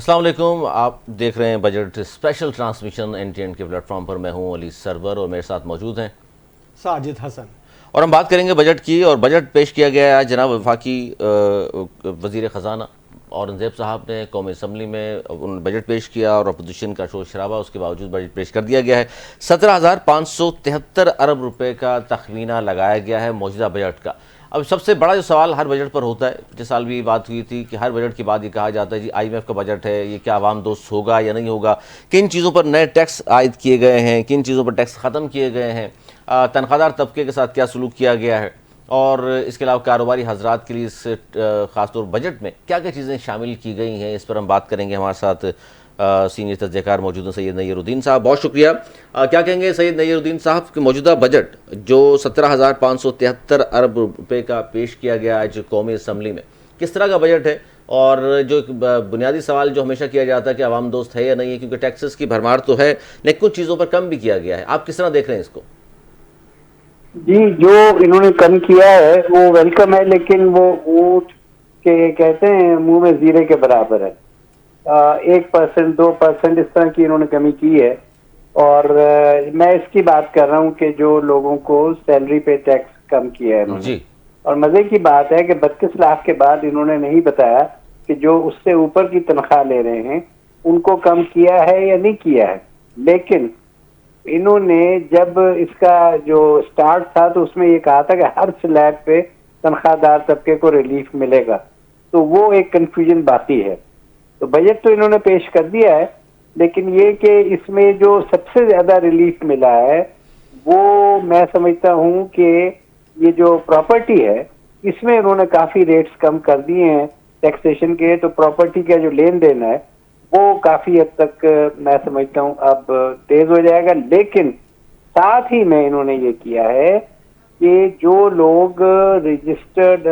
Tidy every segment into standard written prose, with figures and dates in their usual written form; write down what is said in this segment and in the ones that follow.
السلام علیکم، آپ دیکھ رہے ہیں بجٹ اسپیشل ٹرانسمیشن NTN کے پلیٹ فارم پر. میں ہوں علی سرور اور میرے ساتھ موجود ہیں ساجد حسن. اور ہم بات کریں گے بجٹ کی. اور بجٹ پیش کیا گیا ہے جناب وفاقی وزیر خزانہ اورنگزیب صاحب نے قومی اسمبلی میں بجٹ پیش کیا اور اپوزیشن کا شور شرابہ اس کے باوجود بجٹ پیش کر دیا گیا ہے. 17,573 ارب روپے کا تخمینہ لگایا گیا ہے موجودہ بجٹ کا. اب سب سے بڑا جو سوال ہر بجٹ پر ہوتا ہے، پچھلے سال بھی بات ہوئی تھی کہ ہر بجٹ کے بعد یہ کہا جاتا ہے جی IMF کا بجٹ ہے، یہ کیا عوام دوست ہوگا یا نہیں ہوگا، کن چیزوں پر نئے ٹیکس عائد کیے گئے ہیں، کن چیزوں پر ٹیکس ختم کیے گئے ہیں، تنخواہ دار طبقے کے ساتھ کیا سلوک کیا گیا ہے، اور اس کے علاوہ کاروباری حضرات کے لیے اس خاص طور بجٹ میں کیا کیا چیزیں شامل کی گئی ہیں. اس پر ہم بات کریں گے. ہمارے ساتھ سینئر تجزیہ کار موجود ہیں سید نیر الدین صاحب. بہت شکریہ. کیا کہیں گے سید نیر الدین صاحب کہ موجودہ بجٹ جو 17,573 ارب روپے کا پیش کیا گیا ہے جو قومی اسمبلی میں، کس طرح کا بجٹ ہے؟ اور جو ایک بنیادی سوال جو ہمیشہ کیا جاتا ہے کہ عوام دوست ہے یا نہیں ہے، کیونکہ ٹیکسز کی بھرمار تو ہے لیکن کچھ چیزوں پر کم بھی کیا گیا ہے. آپ کس طرح دیکھ رہے ہیں اس کو؟ جی، جو انہوں نے کم کیا ہے وہ ویلکم ہے، لیکن وہ اونٹ کے کہتے ہیں منہ میں زیرے کے برابر ہے. 1%، 2% اس طرح کی انہوں نے کمی کی ہے. اور میں اس کی بات کر رہا ہوں کہ جو لوگوں کو سیلری پہ ٹیکس کم کیا ہے انہوں نے. اور مزے کی بات ہے کہ 32 لاکھ کے بعد انہوں نے نہیں بتایا کہ جو اس سے اوپر کی تنخواہ لے رہے ہیں ان کو کم کیا ہے یا نہیں کیا ہے. لیکن انہوں نے جب اس کا جو سٹارٹ تھا تو اس میں یہ کہا تھا کہ ہر سلیب پہ تنخواہ دار طبقے کو ریلیف ملے گا، تو وہ ایک کنفیوژن باقی ہے. تو بجٹ تو انہوں نے پیش کر دیا ہے، لیکن یہ کہ اس میں جو سب سے زیادہ ریلیف ملا ہے وہ میں سمجھتا ہوں کہ یہ جو پراپرٹی ہے اس میں انہوں نے کافی ریٹس کم کر دیے ہیں ٹیکسیشن کے. تو پراپرٹی کا جو لین دین ہے وہ کافی حد تک میں سمجھتا ہوں اب تیز ہو جائے گا. لیکن ساتھ ہی میں انہوں نے یہ کیا ہے کہ جو لوگ رجسٹرڈ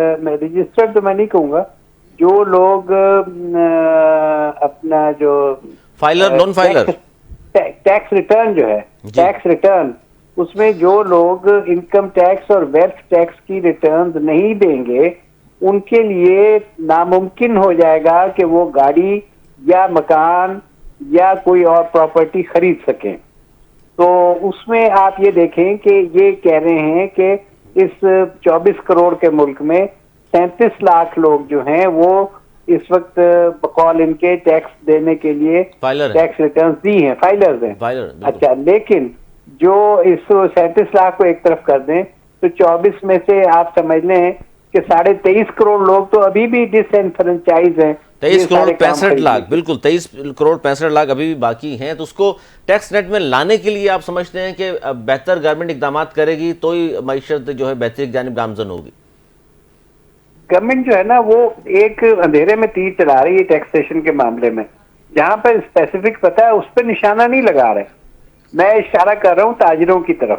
تو میں نہیں کہوں گا، جو لوگ اپنا جو فائلر نون فائلر ٹیکس ریٹرن جو ہے ٹیکس ریٹرن، اس میں جو لوگ انکم ٹیکس اور ویلتھ ٹیکس کی ریٹرنز نہیں دیں گے ان کے لیے ناممکن ہو جائے گا کہ وہ گاڑی یا مکان یا کوئی اور پراپرٹی خرید سکیں. تو اس میں آپ یہ دیکھیں کہ یہ کہہ رہے ہیں کہ اس 24 کروڑ کے ملک میں 37 لاکھ لوگ جو ہیں وہ اس وقت بقول ان کے ٹیکس دینے کے لیے ٹیکس ریٹرنز دی ہیں، فائلرز ہیں. اچھا، لیکن جو اس 37 لاکھ کو ایک طرف کر دیں تو 24 میں سے آپ سمجھ لیں کہ 23.5 کروڑ لوگ تو ابھی بھی ڈس انفرنچائز ہیں. 23 کروڑ 65 لاکھ، بالکل 23 کروڑ 65 لاکھ ابھی بھی باقی ہیں. تو اس کو ٹیکس نیٹ میں لانے کے لیے آپ سمجھتے ہیں کہ بہتر گورنمنٹ اقدامات کرے گی تو ہی معیشت جو ہے بہتری کی جانب گامزن ہوگی؟ گورنمنٹ جو ہے نا وہ ایک اندھیرے میں تیر چلا رہی ہے ٹیکسیشن کے معاملے میں. جہاں پر اسپیسیفک پتہ ہے اس پہ نشانہ نہیں لگا رہے. میں اشارہ کر رہا ہوں تاجروں کی طرف.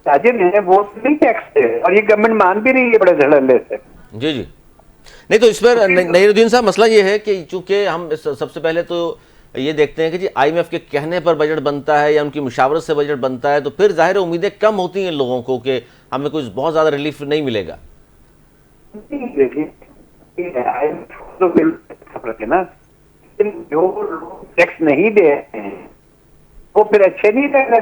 تاجر ہیں وہ نہیں ٹیکس دے اور یہ گورنمنٹ مان بھی رہی ہے بڑے دھڑلے سے. جی جی نہیں، تو اس پر نیر الدین صاحب مسئلہ یہ ہے کہ چونکہ ہم سب سے پہلے تو یہ دیکھتے ہیں کہ جی IMF کے کہنے پر بجٹ بنتا ہے یا ان کی مشاورت سے بجٹ بنتا ہے تو پھر ظاہر امیدیں کم ہوتی ہیں لوگوں کو کہ ہمیں کوئی بہت زیادہ ریلیف نہیں ملے گا. جو ٹیکس نہیں دے رہے ہیں وہ پھر اچھے نہیں رہ رہے.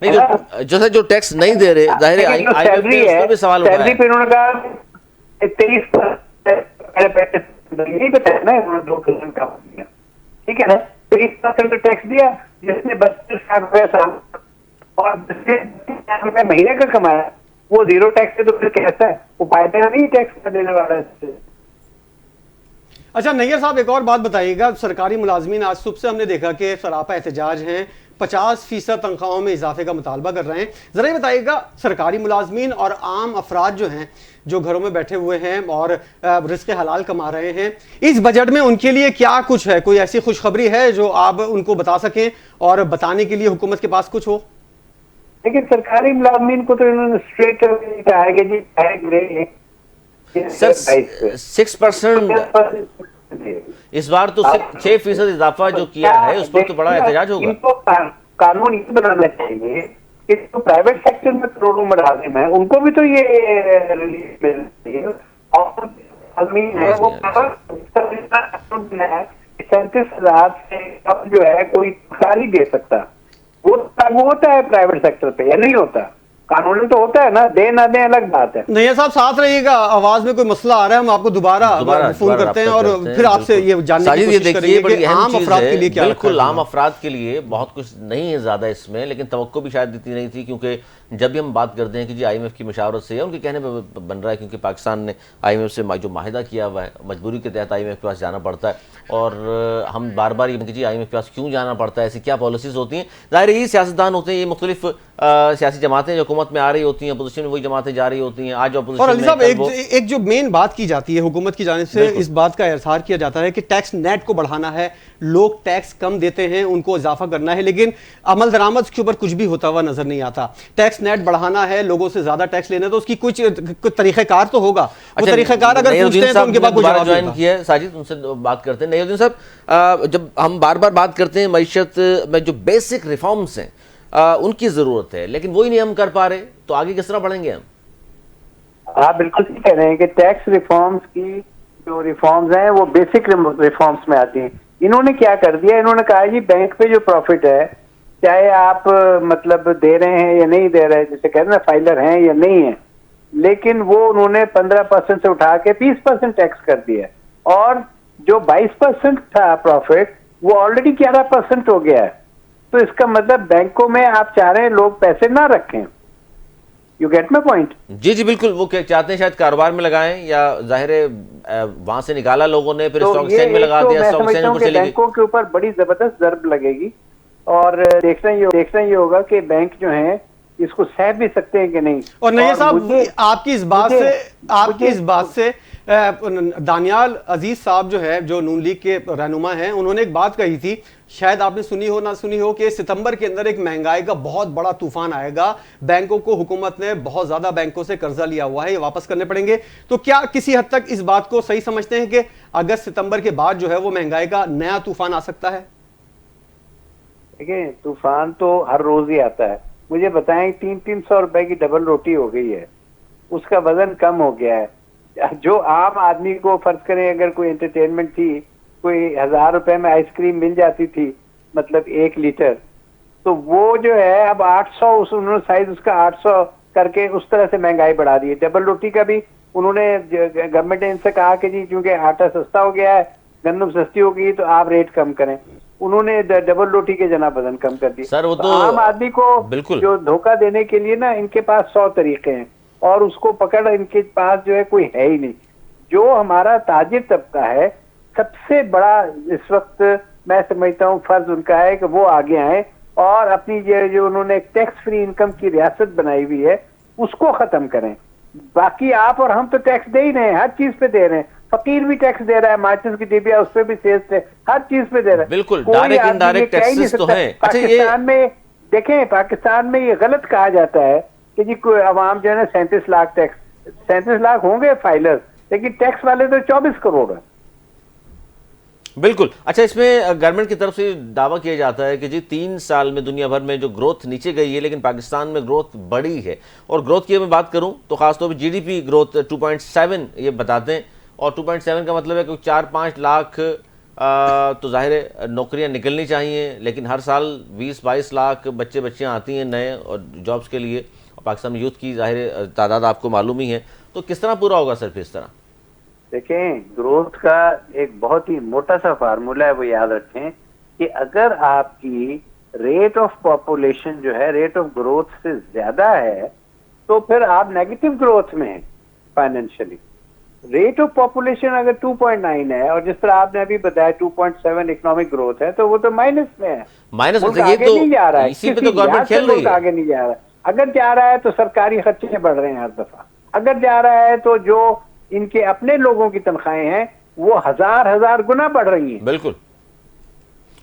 نہیں، جیسے جو ٹیکس نہیں دے رہے ظاہر سیلری ہے، سیلری پہ انہوں نے کہا 23 نہیں بتایا نا، انہوں نے 2% کا دیا، ٹھیک ہے نا. 23% ٹیکس دیا جس نے 32 لاکھ روپے سال اور 10 لاکھ روپے مہینے کا کمایا وہ زیرو ٹیکس سے تو پھر کیسا ہے؟ وہ فائدہ نہیں ٹیکس کا دینے والا ہے. اچھا نیر صاحب، ایک اور بات بتائیے گا. سرکاری ملازمین آج صبح سے ہم نے دیکھا کہ سراپا احتجاج ہیں، 50% تنخواہوں میں اضافے کا مطالبہ کر رہے ہیں. ذرا یہ بتائیے گا، سرکاری ملازمین اور عام افراد جو ہیں جو گھروں میں بیٹھے ہوئے ہیں اور رزق حلال کما رہے ہیں، اس بجٹ میں ان کے لیے کیا کچھ ہے؟ کوئی ایسی خوشخبری ہے جو آپ ان کو بتا سکیں اور بتانے کے لیے حکومت کے پاس کچھ ہو؟ لیکن سرکاری ملازمین کو تو انہوں نے اسٹریٹ کہا ہے کہ جی سر 6% اس بار تو 6% اضافہ جو کیا ہے اس پر تو بڑا احتجاج ہوگا. ان کو قانون یہ بنانا چاہیے کہ جو پرائیویٹ سیکٹر میں کروڑوں ملازم ہیں ان کو بھی تو یہ ریلیف ملنا چاہیے. اور آدمی ہے وہ 37,000 سے کم جو ہے کوئی نہیں دے سکتا. وہ ہوتا ہے پرائیویٹ سیکٹر پہ یا نہیں ہوتا؟ قانون تو ہوتا ہے نا, دے نہ دیں الگ بات ہے. نہیں صاحب ساتھ رہیے گا, آواز میں کوئی مسئلہ آ رہا ہے, ہم آپ کو دوبارہ فون کرتے ہیں اور پھر آپ سے یہ جاننے کی کوشش کریں گے کہ عام افراد کے لیے کیا رکھا ہے. بالکل عام افراد کے لیے بہت کچھ نہیں ہے زیادہ اس میں, لیکن توقع بھی شاید اتنی نہیں تھی, کیونکہ جب بھی ہم بات کرتے ہیں کہ جی آئی ایم ایف کی مشاورت سے, ان کے کہنے پہ بن رہا ہے, کیونکہ پاکستان نے آئی ایم ایف سے جو معاہدہ کیا ہوا ہے, مجبوری کے تحت آئی ایم ایف کے پاس جانا پڑتا ہے, اور ہم بار بار یہ کہ جی آئی ایم ایف کے پاس کیوں جانا پڑتا ہے, ایسی کیا پالیسیز ہوتی ہیں. ظاہر یہ سیاستدان ہوتے ہیں, یہ مختلف سیاسی جماعتیں جو حکومت میں آ رہی ہوتی ہیں, اپوزیشن میں وہی جماعتیں جا رہی ہوتی ہیں. آج اور علی صاحب ایک جو مین بات کی جاتی ہے حکومت کی جانب سے, اس بات کا اظہار کیا جاتا ہے کہ ٹیکس نیٹ کو بڑھانا ہے, لوگ ٹیکس کم دیتے ہیں ان کو اضافہ کرنا ہے, لیکن عمل درآمد کے اوپر کچھ بھی ہوتا ہوا نظر نہیں آتا. ٹیکس نیٹ بڑھانا ہے, لوگوں سے زیادہ ٹیکس لینا ہے, تو اس کی کچھ طریقہ کار تو ہوگا. وہ طریقہ کار اگر پوچھتے ہیں تو ان کے پاس کوئی جواب نہیں ہوتا. ساجد ان سے بات کرتے ہیں. نیز الدین صاحب, جب ہم بار بار بات کرتے ہیں معیشت میں جو بیسک ریفارمز ہیں ان کی ضرورت ہے, لیکن وہی نہیں ہم کر پا رہے, تو آگے کس طرح بڑھیں گے ہم؟ آپ بالکل صحیح کہہ رہے ہیں کہ ٹیکس ریفارمز کی جو ریفارمز ہیں وہ بیسک ریفارمز میں آتی ہیں. انہوں نے کیا کر دیا, انہوں نے کہا جی بینک پہ جو پروفٹ ہے, چاہے آپ مطلب دے رہے ہیں یا نہیں دے رہے, جیسے کہتے ہیں نا فائلر ہیں یا نہیں ہیں, لیکن وہ انہوں نے 15% سے اٹھا کے 20% ٹیکس کر دیا, اور جو 22% تھا پروفٹ وہ آلریڈی 11% ہو گیا ہے. تو اس کا مطلب بینکوں میں آپ چاہ رہے ہیں لوگ پیسے نہ رکھیں. You get my point? جی جی بالکل, وہ چاہتے ہیں شاید کاروبار میں لگائیں, یا ظاہر وہاں سے نکالا لوگوں نے, پھر اسٹاک ایکسچینج میں لگا دیا, اسٹاک ایکسچینج پر چلی گئی. بینکوں کے اوپر بڑی زبردست ضرب لگے گی, اور دیکھنا یہ ہوگا کہ بینک جو ہیں اس کو سہ بھی سکتے ہیں کہ نہیں. اور نہیں صاحب, آپ کی اس بات سے دانیال عزیز صاحب جو ہے, جو نون لیگ کے رہنما ہیں, انہوں نے ایک بات کہی تھی, شاید آپ نے سنی ہو نہ سنی ہو, کہ ستمبر کے اندر ایک مہنگائی کا بہت بڑا طوفان آئے گا. بینکوں کو, حکومت نے بہت زیادہ بینکوں سے قرضہ لیا ہوا ہے, یہ واپس کرنے پڑیں گے. تو کیا کسی حد تک اس بات کو صحیح سمجھتے ہیں کہ اگست ستمبر کے بعد جو ہے وہ مہنگائی کا نیا طوفان آ سکتا ہے؟ دیکھیں, طوفان تو ہر روز ہی آتا ہے. مجھے بتائیں 300 روپے کی ڈبل روٹی ہو گئی ہے, اس کا وزن کم ہو گیا ہے. جو عام آدمی کو فرض کریں اگر کوئی انٹرٹینمنٹ تھی, کوئی 1000 روپے میں آئس کریم مل جاتی تھی مطلب 1 لیٹر, تو وہ جو ہے اب 800, انہوں نے سائز اس کا 800 کر کے اس طرح سے مہنگائی بڑھا دی ہے. ڈبل روٹی کا بھی انہوں نے, گورنمنٹ نے ان سے کہا کہ جی کیونکہ آٹا سستا ہو گیا ہے, گندم سستی ہو گئی, تو آپ ریٹ کم کریں. انہوں نے ڈبل روٹی کے جناب وزن کم کر دی. سر وہ تو عام آدمی کو جو دھوکہ دینے کے لیے نا, ان کے پاس 100 طریقے ہیں, اور اس کو پکڑ ان کے پاس جو ہے کوئی ہے ہی نہیں. جو ہمارا تاجر طبقہ ہے, سب سے بڑا اس وقت میں سمجھتا ہوں فرض ان کا ہے کہ وہ آگے آئیں اور اپنی جو انہوں نے ٹیکس فری انکم کی ریاست بنائی ہوئی ہے اس کو ختم کریں. باقی آپ اور ہم تو ٹیکس دے ہی رہے ہیں, ہر چیز پہ دے رہے ہیں. فقیر بھی ٹیکس دے رہا ہے, ماچس کی ڈبیا اس پہ بھی سیلز ہے, ہر چیز پہ دے رہا ہے. بالکل ڈائریکٹ انڈائریکٹ ٹیکسز تو ہیں. پاکستان میں دیکھیں, پاکستان میں یہ غلط کہا جاتا ہے کہ جی کوئی عوام جو ہے نا 37 لاکھ ٹیکس, 37 لاکھ ہوں گے فائلر, لیکن ٹیکس والے تو 24 کروڑ ہیں. بالکل. اچھا, اس میں گورنمنٹ کی طرف سے دعویٰ کیا جاتا ہے کہ جی 3 سال میں دنیا بھر میں جو گروتھ نیچے گئی ہے, لیکن پاکستان میں گروتھ بڑی ہے. اور گروتھ کی میں بات کروں تو خاص طور پہ جی ڈی پی گروتھ 2.7 یہ بتاتے ہیں, اور 2.7 کا مطلب ہے کہ 4-5 لاکھ تو ظاہر ہے نوکریاں نکلنی چاہیے, لیکن ہر سال 20-22 لاکھ بچیاں آتی ہیں نئے اور جابز کے لیے, اور پاکستان میں یوتھ کی ظاہر تعداد آپ کو معلوم ہی ہے. تو کس طرح پورا ہوگا سر پھر اس طرح؟ دیکھیں, گروتھ کا ایک بہت ہی موٹا سا فارمولہ ہے, وہ یاد رکھیں کہ اگر آپ کی ریٹ آف پاپولیشن جو ہے ریٹ آف گروتھ سے زیادہ ہے تو پھر آپ نیگیٹو گروتھ میں ہیں فائنینشلی. ریٹ آف پاپولیشن اگر 2.9 ہے, اور جس طرح آپ نے ابھی بتایا 2.7 اکنامک گروتھ ہے, تو وہ تو مائنس میں ہے. مائنس آگے نہیں جا رہا ہے, اسی پہ تو گورنمنٹ کھیل رہی ہے. آگے نہیں جا رہا ہے. اگر جا رہا ہے تو سرکاری خرچے بڑھ رہے ہیں ہر دفعہ. اگر جا رہا ہے تو جو ان کے اپنے لوگوں کی تنخواہیں ہیں وہ ہزار گنا بڑھ رہی ہیں. بالکل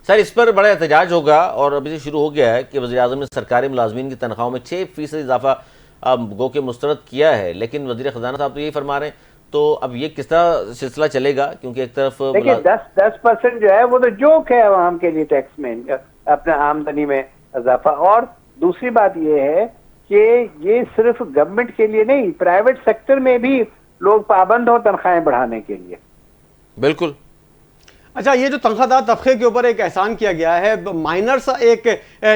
سر, اس پر بڑا احتجاج ہوگا, اور ابھی سے شروع ہو گیا ہے کہ وزیراعظم نے سرکاری ملازمین کی تنخواہوں میں 6% اضافہ گو کے مسترد کیا ہے, لیکن وزیر خزانہ صاحب تو یہی فرما رہے ہیں. تو اب یہ کس طرح سلسلہ چلے گا, کیونکہ ایک طرف دیکھیں 10% جو ہے وہ تو جوک ہے عوام کے لیے ٹیکس میں, اپنے آمدنی میں اضافہ. اور دوسری بات یہ ہے کہ یہ صرف گورنمنٹ کے لیے نہیں, پرائیویٹ سیکٹر میں بھی لوگ پابند ہو تنخواہیں بڑھانے کے لیے. بالکل. اچھا یہ جو تنخواہ طبقے کے اوپر ایک احسان کیا گیا ہے، مائنر سا ایک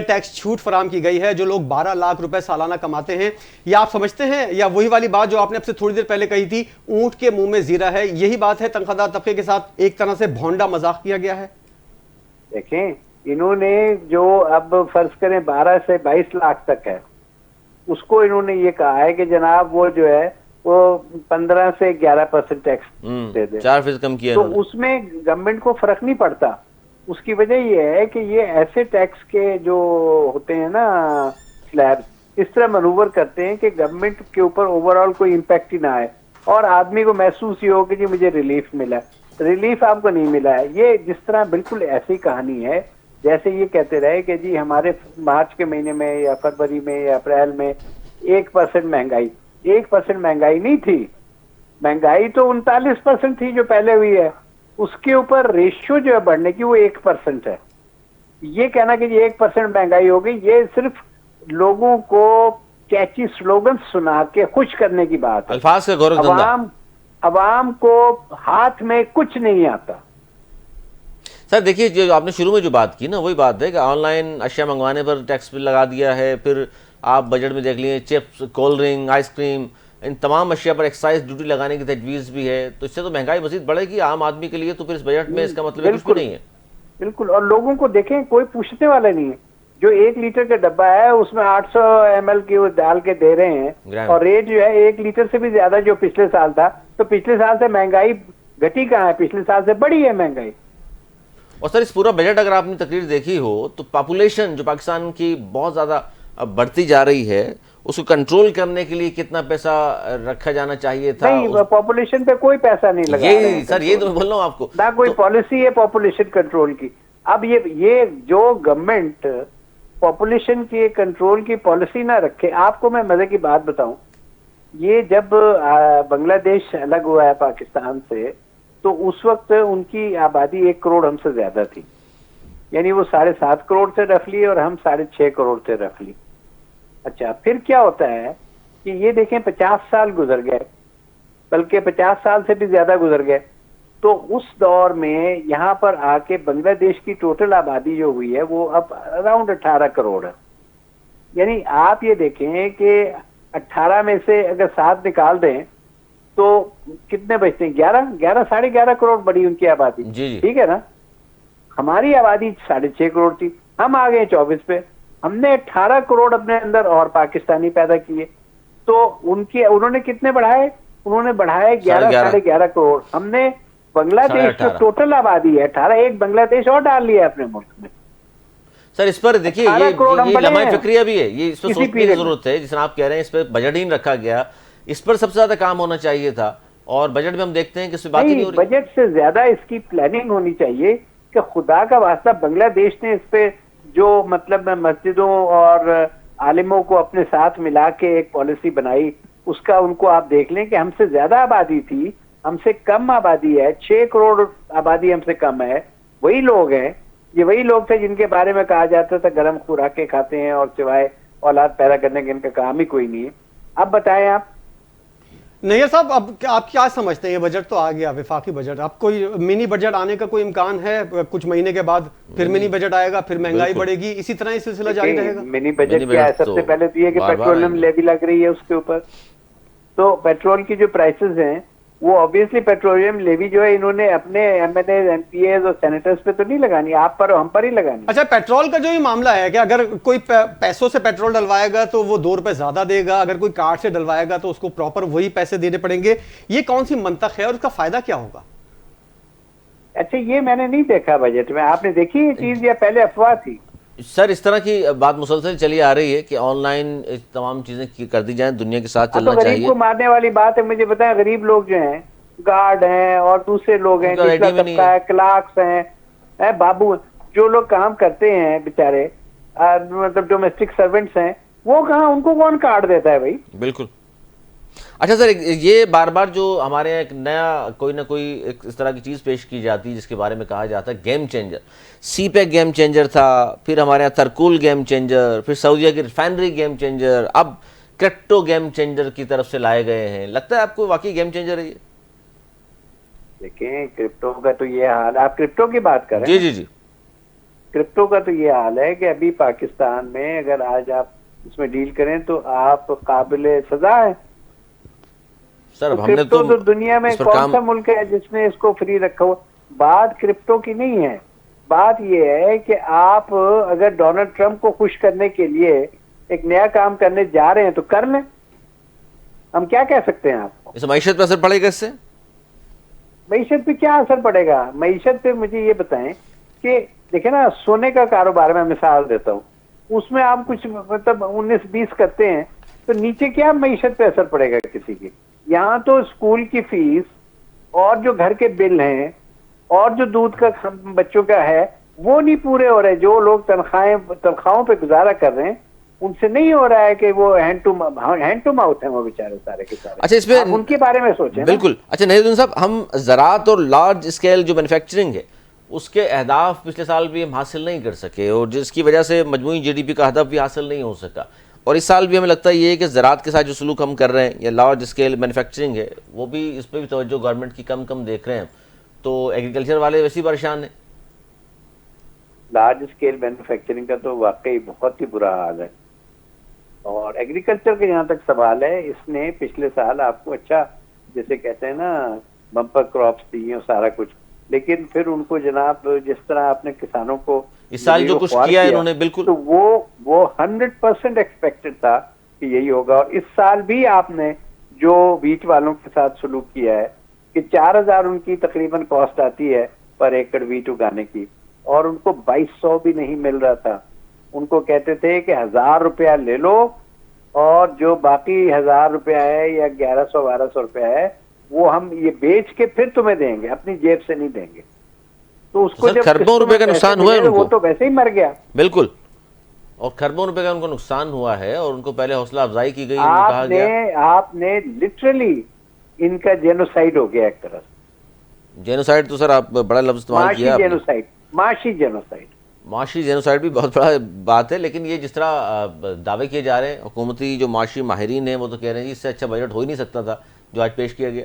ٹیکس چھوٹ فراہم کی گئی ہے جو لوگ 12 لاکھ روپے سالانہ کماتے ہیں، یا آپ سمجھتے ہیں یا وہی والی بات جو آپ نے اب سے تھوڑی دیر پہلے کہی تھی اونٹ کے منہ میں زیرہ ہے، یہی بات ہے تنخواہ طبقے کے ساتھ ایک طرح سے بھونڈا مذاق کیا گیا ہے؟ دیکھیں انہوں نے جو اب فرض کریں 12 سے 22 لاکھ تک ہے، اس کو انہوں نے یہ کہا ہے کہ جناب وہ جو ہے وہ 15 سے 11% ٹیکس دے دے، 4% کم کیا تو اس میں گورنمنٹ کو فرق نہیں پڑتا۔ اس کی وجہ یہ ہے کہ یہ ایسے ٹیکس کے جو ہوتے ہیں نا سلیب اس طرح منوور کرتے ہیں کہ گورنمنٹ کے اوپر اوور آل کوئی امپیکٹ ہی نہ آئے اور آدمی کو محسوس ہی ہو کہ جی مجھے ریلیف ملا۔ ریلیف آپ کو نہیں ملا ہے، یہ جس طرح بالکل ایسی کہانی ہے جیسے یہ کہتے رہے کہ جی ہمارے مارچ کے مہینے میں یا فروری میں یا اپریل میں 1% مہنگائی، 1% مہنگائی نہیں تھی، مہنگائی تو 39% تھی جو پہلے ہوئی ہے، اس کے اوپر ریشیو جو ہے بڑھنے کی وہ 1% ہے۔ یہ کہنا کہ یہ 1% مہنگائی ہو گئی، یہ صرف لوگوں کو کیچی سلوگن سنا کے خوش کرنے کی بات ہے۔ الفاظ کا گورکھ دھندا۔ عوام کو ہاتھ میں کچھ نہیں آتا۔ سر دیکھیے جو آپ نے شروع میں جو بات کی نا وہی بات ہے کہ آن لائن اشیاء منگوانے پر ٹیکس بھی لگا دیا ہے، پھر آپ بجٹ میں دیکھ لیے chips, cold drink, ice cream, ان تمام اشیاء پر ایکسائز ڈیوٹی لگانے کی تجویز بھی ہے، تو اس سے تو مہنگائی مزید بڑھے گی عام آدمی کے لیے، تو پھر اس بجٹ میں اس کا مطلب کچھ بھی نہیں ہے۔ بالکل، اور لوگوں کو دیکھیں کوئی پوچھنے والا نہیں ہے، جو 1 لیٹر کا ڈبہ ہے اس میں 800 ml کی وہ ڈال کے دے رہے ہیں، اور ریٹ جو ہے 1 لیٹر سے بھی زیادہ جو پچھلے سال تھا، تو پچھلے سال سے مہنگائی گھٹی کہاں ہے، پچھلے سال سے بڑی ہے مہنگائی۔ اور سر اس پورا بجٹ اگر آپ نے تقریر دیکھی ہو تو پاپولیشن جو پاکستان کی بہت زیادہ اب بڑھتی جا رہی ہے، اس کو کنٹرول کرنے کے لیے کتنا پیسہ رکھا جانا چاہیے تھا؟ نہیں، پاپولیشن پہ کوئی پیسہ نہیں لگا رہے ہیں سر یہ تو میں بول رہا ہوں آپ کو، نہ کوئی پالیسی ہے پاپولیشن کنٹرول کی۔ اب یہ جو گورنمنٹ پاپولیشن کی کنٹرول کی پالیسی نہ رکھے، آپ کو میں مزے کی بات بتاؤں، یہ جب بنگلہ دیش الگ ہوا ہے پاکستان سے تو اس وقت ان کی آبادی 1 کروڑ ہم سے زیادہ تھی، یعنی وہ 7.5 کروڑ سے رفلی اور ہم 6.5 کروڑ سے رفلی۔ اچھا پھر کیا ہوتا ہے کہ یہ دیکھیں 50 سال گزر گئے، بلکہ 50 سال سے بھی زیادہ گزر گئے، تو اس دور میں یہاں پر آ کے بنگلہ دیش کی ٹوٹل آبادی جو ہوئی ہے وہ اب اراؤنڈ 18 کروڑ ہے۔ یعنی آپ یہ دیکھیں کہ 18 میں سے اگر 7 نکال دیں تو کتنے بچتے ہیں؟ 11 ساڑھے 11 کروڑ بڑی ان کی آبادی، ٹھیک ہے نا؟ ہماری آبادی 6.5 کروڑ تھی، ہم آ گئے 24 پہ، ہم نے 18 کروڑ اپنے اندر اور پاکستانی پیدا کیے، تو انہوں نے کتنے بڑھائے؟ انہوں نے بڑھائے 11 ساڑھے 11 کروڑ۔ ہم نے بنگلہ دیش جو ٹوٹل آبادی ہے 18، ایک بنگلہ دیش اور ڈال لیا اپنے ملک میں۔ سر اس پر دیکھیے یہ لمحہ فکریہ بھی ہے، یہ اس پر سوچنے کی ضرورت ہے، جس طرح آپ کہہ رہے ہیں اس پہ بجٹ ہی نہیں رکھا گیا، اس پر سب سے زیادہ کام ہونا چاہیے تھا، اور بجٹ میں ہم دیکھتے ہیں کہ اس پہ بات ہی نہیں ہو رہی۔ بجٹ سے زیادہ اس کی پلاننگ ہونی چاہیے کہ خدا کا واسطہ بنگلہ دیش نے اس پہ جو مطلب مسجدوں اور عالموں کو اپنے ساتھ ملا کے ایک پالیسی بنائی، اس کا ان کو آپ دیکھ لیں کہ ہم سے زیادہ آبادی تھی، ہم سے کم آبادی ہے، 6 کروڑ آبادی ہم سے کم ہے، وہی لوگ ہیں، یہ وہی لوگ تھے جن کے بارے میں کہا جاتا تھا گرم خوراکیں کھاتے ہیں اور سوائے اولاد پیدا کرنے کے ان کا کام ہی کوئی نہیں ہے۔ اب بتائیں آپ نیئر صاحب، اب آپ کیا سمجھتے ہیں؟ یہ بجٹ تو آ گیا، وفاقی بجٹ، اب کوئی منی بجٹ آنے کا کوئی امکان ہے؟ کچھ مہینے کے بعد پھر منی بجٹ آئے گا، پھر مہنگائی بڑھے گی، اسی طرح یہ سلسلہ جاری رہے گا؟ منی بجٹ کیا ہے؟ سب سے پہلے تو یہ کہ پیٹرولیم لیوی لگ رہی ہے اس کے اوپر، تو پیٹرول کی جو پرائسز ہیں وہ obviously پیٹرولیم لیوی جو ہے انہوں نے اپنے ایم این اے، ایم پی ایز اور سینیٹرز پہ تو نہیں لگانی، آپ پر اور ہم پر ہی لگانی۔ اچھا پیٹرول کا جو یہ معاملہ ہے کہ اگر کوئی پیسوں سے پیٹرول ڈلوائے گا تو وہ 2 روپے زیادہ دے گا، اگر کوئی کارڈ سے ڈلوائے گا تو اس کو پراپر وہی پیسے دینے پڑیں گے، یہ کون سی منطق ہے اور اس کا فائدہ کیا ہوگا؟ اچھا یہ میں نے نہیں دیکھا بجٹ میں، آپ نے دیکھی یہ چیز یا پہلے افواہ تھی؟ سر اس طرح کی بات مسلسل چلی آ رہی ہے کہ آن لائن تمام چیزیں کر دی جائیں، دنیا کے ساتھ چلنا چاہیے۔ غریب کو مارنے والی بات ہے، مجھے بتائیں غریب لوگ جو ہیں، گارڈ ہیں اور دوسرے لوگ ہیں، نچلا طبقہ ہے، کلارکس ہیں، بابو، جو لوگ کام کرتے ہیں بیچارے، مطلب ڈومیسٹک سرونٹس ہیں، وہ کہاں، ان کو کون کارڈ دیتا ہے بھائی؟ بالکل۔ اچھا سر یہ بار بار جو ہمارے یہاں ایک نیا کوئی نہ کوئی ایک اس طرح کی چیز پیش کی جاتی ہے جس کے بارے میں کہا جاتا ہے گیم چینجر، سی پیک گیم چینجر تھا، پھر ہمارے یہاں ترکول گیم چینجر، پھر سعودیہ کی ریفائنری گیم چینجر، اب کرپٹو گیم چینجر کی طرف سے لائے گئے ہیں، لگتا ہے آپ کو واقعی گیم چینجر ہے یہ؟ دیکھیں کرپٹو کا تو یہ حال, آپ کرپٹو کی بات کریں, جی جی جی کرپٹو کا تو یہ حال ہے کہ ابھی پاکستان میں اگر آج آپ اس میں ڈیل کریں تو آپ قابل سزا ہے. سر تو اب ہم نے کرپٹو تو دنیا میں اس پر کون کام سا ملک ہے جس نے اس کو فری رکھا ہو. بات کرپٹو کی نہیں ہے, بات یہ ہے کہ آپ اگر ڈونلڈ ٹرمپ کو خوش کرنے کے لیے ایک نیا کام کرنے جا رہے ہیں تو کر لیں, ہم کیا کہہ سکتے ہیں آپ کو. اس معیشت پہ اثر پڑے گا اس سے؟ معیشت پہ کیا اثر پڑے گا؟ معیشت پہ مجھے یہ بتائیں کہ دیکھیں نا, سونے کا کاروبار میں مثال دیتا ہوں, اس میں آپ کچھ مطلب 19-20 کرتے ہیں تو نیچے کیا معیشت پہ اثر پڑے گا کسی کی. یہاں تو اسکول کی فیس اور جو گھر کے بل ہیں اور جو دودھ کا بچوں کا ہے وہ نہیں پورے ہو رہے. جو لوگ تنخواہوں پہ گزارا کر رہے ہیں ان سے نہیں ہو رہا ہے کہ وہ ہینڈ ٹو ماؤتھ ہیں وہ بیچارے سارے کے سارے. اچھا اس پہ آپ ان کے بارے میں سوچیں نا. بالکل. اچھا نہیز الدین صاحب, ہم زراعت اور لارج اسکیل جو مینوفیکچرنگ ہے اس کے اہداف پچھلے سال بھی ہم حاصل نہیں کر سکے, اور جس کی وجہ سے مجموعی جی ڈی پی کا ہدف بھی حاصل نہیں ہو سکا. اور اس سال بھی ہمیں لگتا ہے یہ کہ زراعت کے ساتھ جو سلوک ہم کر رہے ہیں یا لارج اسکیل مینوفیکچرنگ ہے وہ بھی, اس پہ بھی توجہ گورنمنٹ کی کم دیکھ رہے ہیں, تو ایگریکلچر والے ویسے ہی پریشان ہیں. لارج اسکیل مینوفیکچرنگ کا تو واقعی بہت ہی برا حال ہے. اور ایگریکلچر کے جہاں تک سوال ہے, اس نے پچھلے سال آپ کو اچھا جیسے کہتے ہیں نا بمپر کراپس دی ہیں سارا کچھ, لیکن پھر ان کو جناب جس طرح آپ نے کسانوں کو اس سال جو کچھ کیا ہے انہوں نے بالکل, تو وہ 100% ایکسپیکٹڈ تھا کہ یہی ہوگا. اور اس سال بھی آپ نے جو بیچ والوں کے ساتھ سلوک کیا ہے کہ 4,000 ان کی تقریباً کاسٹ آتی ہے پر ایکڑ ویٹ اگانے کی, اور ان کو 2,200 بھی نہیں مل رہا تھا. ان کو کہتے تھے کہ 1,000 روپیہ لے لو اور جو باقی 1,000 روپیہ ہے یا 1,100-1,200 روپیہ ہے وہ ہم یہ بیچ کے پھر تمہیں دیں گے, اپنی جیب سے نہیں دیں گے. تو اس کو سر جب کھربوں روپے کا نقصان ہوا ہے ان وہ کو, تو ویسے ہی مر گیا. بالکل, اور کھربوں روپے کا ان کو نقصان ہوا ہے, اور ان کو پہلے حوصلہ افزائی کی گئی, ان کو کہا گیا آپ نے لٹرلی ان کا جینوسائیڈ ہو گیا ایک طرح سے. جینوسائیڈ تو سر آپ بڑا لفظ استعمال کیا آپ نے. معاشی جینوسائیڈ بھی بہت بڑا بات ہے, لیکن یہ جس طرح دعوے کیے جا رہے ہیں حکومتی جو معاشی ماہرین ہیں وہ تو کہہ رہے ہیں اس سے اچھا بجٹ ہو ہی نہیں سکتا تھا جو آج پیش کیا گیا.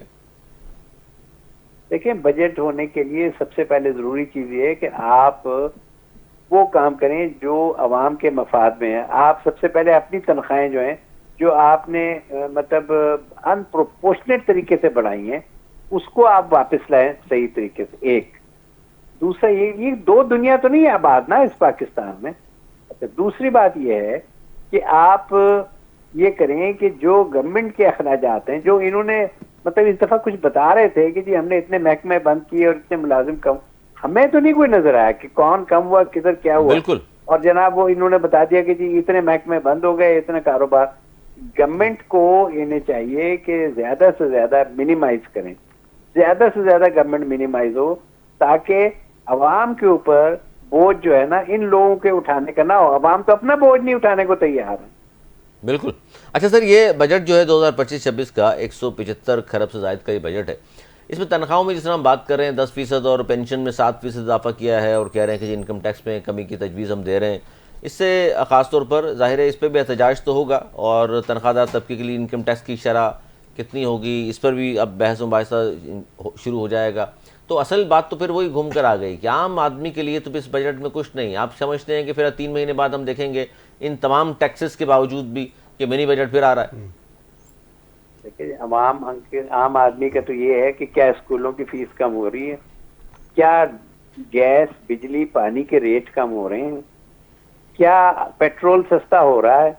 دیکھیں بجٹ ہونے کے لیے سب سے پہلے ضروری چیز یہ ہے کہ آپ وہ کام کریں جو عوام کے مفاد میں ہے. آپ سب سے پہلے اپنی تنخواہیں جو ہیں جو آپ نے مطلب ان پروپورشنیٹ طریقے سے بڑھائی ہیں اس کو آپ واپس لائیں صحیح طریقے سے. ایک دوسرا یہ دو دنیا تو نہیں ہے آباد نا اس پاکستان میں. اچھا دوسری بات یہ ہے کہ آپ یہ کریں کہ جو گورنمنٹ کے اخراجات ہیں جو انہوں نے مطلب اس دفعہ کچھ بتا رہے تھے کہ جی ہم نے اتنے محکمے بند کیے اور اتنے ملازم کم, ہمیں تو نہیں کوئی نظر آیا کہ کون کم ہوا کدھر کیا ہوا. بالکل, اور جناب وہ انہوں نے بتا دیا کہ جی اتنے محکمے بند ہو گئے, اتنے کاروبار. گورنمنٹ کو انہیں چاہیے کہ زیادہ سے زیادہ منیمائز کریں, زیادہ سے زیادہ گورنمنٹ منیمائز ہو تاکہ عوام کے اوپر بوجھ جو ہے نا ان لوگوں کے اٹھانے کا نہ ہو. عوام تو اپنا بوجھ نہیں اٹھانے کو تیار ہے. بالکل. اچھا سر یہ بجٹ جو ہے 2025-26 کا 175 کھرب سے زائد کا یہ بجٹ ہے, اس میں تنخواہوں میں جس طرح ہم بات کر رہے ہیں 10% اور پینشن میں 7% اضافہ کیا ہے, اور کہہ رہے ہیں کہ جی انکم ٹیکس میں کمی کی تجویز ہم دے رہے ہیں. اس سے خاص طور پر ظاہر ہے اس پہ بھی احتجاج تو ہوگا, اور تنخواہ دار طبقے کے لیے انکم ٹیکس کی شرح کتنی ہوگی اس پر بھی اب بحث و مباحثہ شروع ہو جائے گا. تو اصل بات تو پھر وہی گھوم کر آ گئی کہ عام آدمی کے لیے تو اس بجٹ میں کچھ نہیں. آپ سمجھتے ہیں کہ پھر 3 مہینے بعد ہم دیکھیں گے ان تمام ٹیکسز کے باوجود بھی کہ منی بجٹ پھر آ رہا ہے. دیکھیں عام آدمی کا تو یہ ہے کہ کیا اسکولوں کی فیس کم ہو رہی ہے, کیا گیس بجلی پانی کے ریٹ کم ہو رہے ہیں, کیا پیٹرول سستا ہو رہا ہے.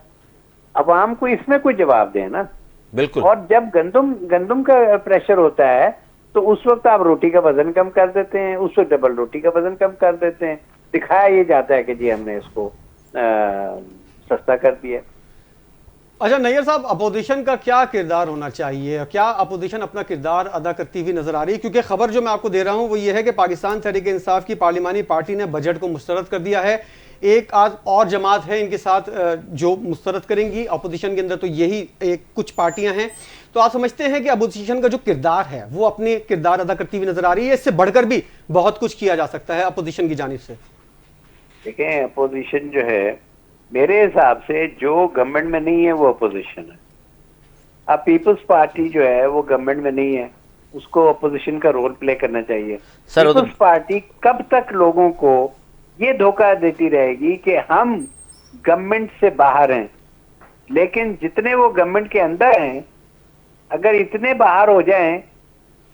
عوام کو اس میں کوئی جواب دے نا. بالکل. اور جب گندم کا پریشر ہوتا ہے تو اس وقت آپ روٹی کا وزن کم کر دیتے ہیں, اس وقت ڈبل روٹی کا وزن کم کر دیتے ہیں. دکھایا یہ جاتا ہے کہ جی ہم نے اس کو سستا کر دیا. اچھا نیئر صاحب, اپوزیشن کا کیا کردار ہونا چاہیے, کیا اپوزیشن اپنا کردار ادا کرتی ہوئی نظر آ رہی ہے؟ کیونکہ خبر جو میں آپ کو دے رہا ہوں وہ یہ ہے کہ پاکستان تحریک انصاف کی پارلیمانی پارٹی نے بجٹ کو مسترد کر دیا ہے. ایک آدھ اور جماعت ہے ان کے ساتھ جو مسترد کریں گی. اپوزیشن کے اندر تو یہی کچھ پارٹیاں ہیں. تو آپ سمجھتے ہیں کہ اپوزیشن کا جو کردار ہے وہ اپنے کردار ادا کرتی ہوئی نظر آ رہی ہے؟ اس سے بڑھ کر بھی بہت کچھ کیا جا سکتا ہے اپوزیشن کی جانب سے. دیکھیں اپوزیشن جو ہے میرے حساب سے جو گورنمنٹ میں نہیں ہے وہ اپوزیشن ہے. اب پیپلز پارٹی جو ہے وہ گورنمنٹ میں نہیں ہے, اس کو اپوزیشن کا رول پلے کرنا چاہیے. سر پیپلز پارٹی کب تک لوگوں کو یہ دھوکہ دیتی رہے گی کہ ہم گورنمنٹ سے باہر ہیں, لیکن جتنے وہ گورنمنٹ کے اندر ہیں اگر اتنے باہر ہو جائیں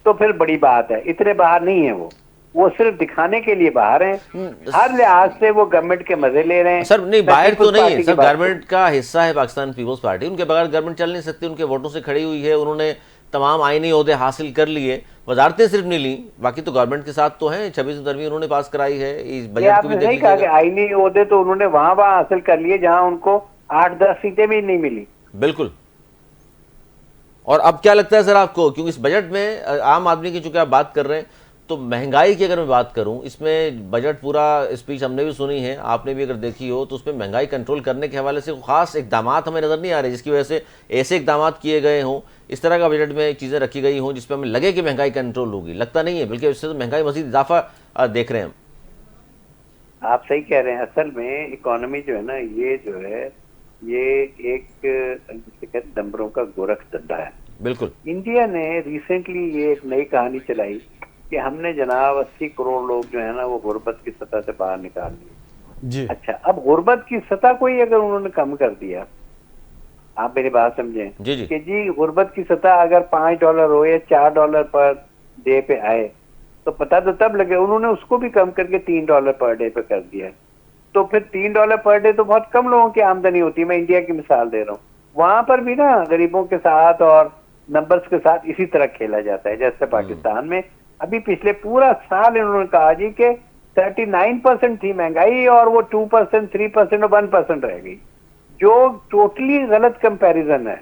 تو پھر بڑی بات ہے. اتنے باہر نہیں ہیں, وہ صرف دکھانے کے لیے باہر ہیں. ہر لحاظ سے وہ گورنمنٹ کے مزے لے رہے ہیں. سر نہیں, باہر تو نہیں ہے سر, گورنمنٹ کا حصہ ہے پاکستان پیپلز پارٹی, ان کے بغیر گورنمنٹ چل نہیں سکتی, ان کے ووٹوں سے کھڑی ہوئی ہے, انہوں نے تمام آئینی عہدے حاصل کر لیے, وزارتیں صرف نہیں لیں, باقی تو گورنمنٹ کے ساتھ تو ہیں. 26 ترمیم انہوں نے پاس کرائی ہے. اس یہ بجٹ آپ کو نے بھی دیکھ نہیں کہا لیجیے کہ گا. آئینی عہدے تو انہوں نے وہاں حاصل کر لیے جہاں ان کو 8-10 سیٹیں بھی نہیں ملی. بالکل. اور اب کیا لگتا ہے سر آپ کو, کیونکہ اس بجٹ میں عام آدمی کی چونکہ آپ بات کر رہے ہیں, تو مہنگائی کی اگر میں بات کروں, اس میں بجٹ پورا اسپیچ ہم نے بھی سنی ہے, آپ نے بھی اگر دیکھی ہو, تو اس میں مہنگائی کنٹرول کرنے کے حوالے سے خاص اقدامات ہمیں نظر نہیں آ رہے, جس کی وجہ سے ایسے اقدامات کیے گئے ہوں, اس طرح کا بجٹ میں چیزیں رکھی گئی ہوں جس پہ ہمیں لگے کہ مہنگائی کنٹرول ہوگی. لگتا نہیں ہے, بلکہ اس سے تو مہنگائی مزید اضافہ دیکھ رہے ہیں ہم. آپ صحیح کہہ رہے ہیں. اصل میں اکانومی جو ہے نا, یہ جو ہے یہ ایک جسے کہتے ہیں نمبروں کا گورکھ دھندا ہے. بالکل. انڈیا نے ریسنٹلی یہ ایک نئی کہانی چلائی کہ ہم نے جناب 80 کروڑ لوگ جو ہے نا وہ غربت کی سطح سے باہر نکال لیے. جی اچھا, اب غربت کی سطح کو ہی اگر انہوں نے کم کر دیا, آپ میری بات سمجھیں جی کہ جی غربت کی سطح اگر $5 ہو یا $4 پر ڈے پہ آئے تو پتہ تو تب لگے. انہوں نے اس کو بھی کم کر کے $3 پر ڈے پہ کر دیا. تو پھر $3 پر ڈے تو بہت کم لوگوں کی آمدنی ہوتی ہے. میں انڈیا کی مثال دے رہا ہوں, وہاں پر بھی نا غریبوں کے ساتھ اور نمبرز کے ساتھ اسی طرح کھیلا جاتا ہے. جیسے پاکستان میں ابھی پچھلے پورا سال انہوں نے کہا جی کہ 39% تھی مہنگائی اور وہ 2%, 3% اور 1% رہ گئی, جو ٹوٹلی غلط کمپیریزن ہے.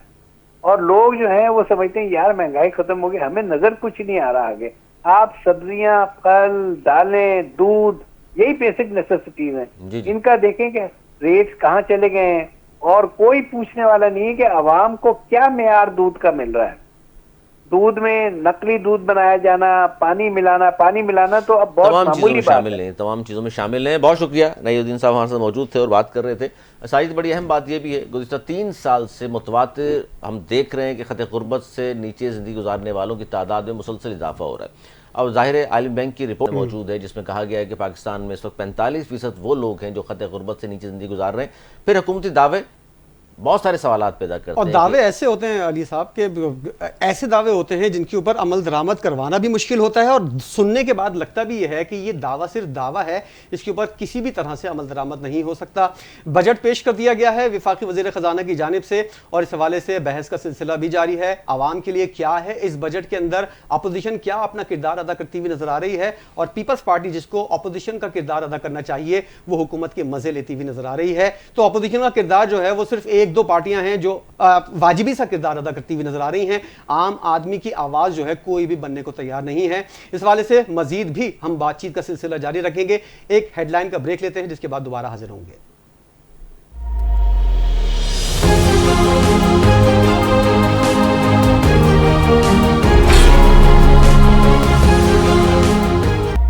اور لوگ جو ہیں وہ سمجھتے ہیں یار مہنگائی ختم ہو گئی, ہمیں نظر کچھ نہیں آ رہا آگے. آپ سبزیاں, پھل, دالیں, دودھ, یہی بیسک نیسیسٹیز ہیں, ان کا دیکھیں کہ ریٹ کہاں چلے گئے ہیں, اور کوئی پوچھنے والا نہیں ہے کہ عوام کو کیا معیار دودھ کا مل رہا ہے. دودھ میں نقلی دودھ بنایا جانا, پانی ملانا تو اب بہت تمام چیزوں معمولی میں بات شامل ہے. ہیں, تمام چیزوں میں شامل ہیں. بہت شکریہ. نعی الدین صاحب ہمارے ساتھ موجود تھے اور بات کر رہے تھے. ساجد, بڑی اہم بات یہ بھی ہے, گزشتہ 3 سال سے متواتر ہم دیکھ رہے ہیں کہ خط غربت سے نیچے زندگی گزارنے والوں کی تعداد میں مسلسل اضافہ ہو رہا ہے. اب ظاہر ہے عالم بینک کی رپورٹ موجود ہے جس میں کہا گیا ہے کہ پاکستان میں اس وقت 45% وہ لوگ ہیں جو خط غربت سے نیچے زندگی گزار رہے ہیں. پھر حکومتی دعوے بہت سارے سوالات پیدا کرتے ہیں. اور دعوے ایسے ہوتے ہیں علی صاحب کہ ایسے دعوے ہوتے ہیں جن کے اوپر عمل درآمد کروانا بھی مشکل ہوتا ہے, اور سننے کے بعد لگتا بھی یہ ہے کہ یہ دعویٰ صرف دعویٰ ہے, اس کے اوپر کسی بھی طرح سے عمل درآمد نہیں ہو سکتا. بجٹ پیش کر دیا گیا ہے وفاقی وزیر خزانہ کی جانب سے, اور اس حوالے سے بحث کا سلسلہ بھی جاری ہے. عوام کے لیے کیا ہے اس بجٹ کے اندر, اپوزیشن کیا اپنا کردار ادا کرتی ہوئی نظر آ رہی ہے, اور پیپلز پارٹی جس کو اپوزیشن کا کردار ادا کرنا چاہیے وہ حکومت کے مزے لیتی ہوئی نظر آ رہی ہے. تو اپوزیشن کا کردار جو ہے وہ صرف 1-2 پارٹیاں ہیں جو واجبی سا کردار ادا کرتی ہوئی نظر آ رہی ہیں. عام آدمی کی آواز جو ہے کوئی بھی بننے کو تیار نہیں ہے. اس حوالے سے مزید بھی ہم بات چیت کا سلسلہ جاری رکھیں گے. ایک ہیڈ لائن کا بریک لیتے ہیں جس کے بعد دوبارہ حاضر ہوں گے.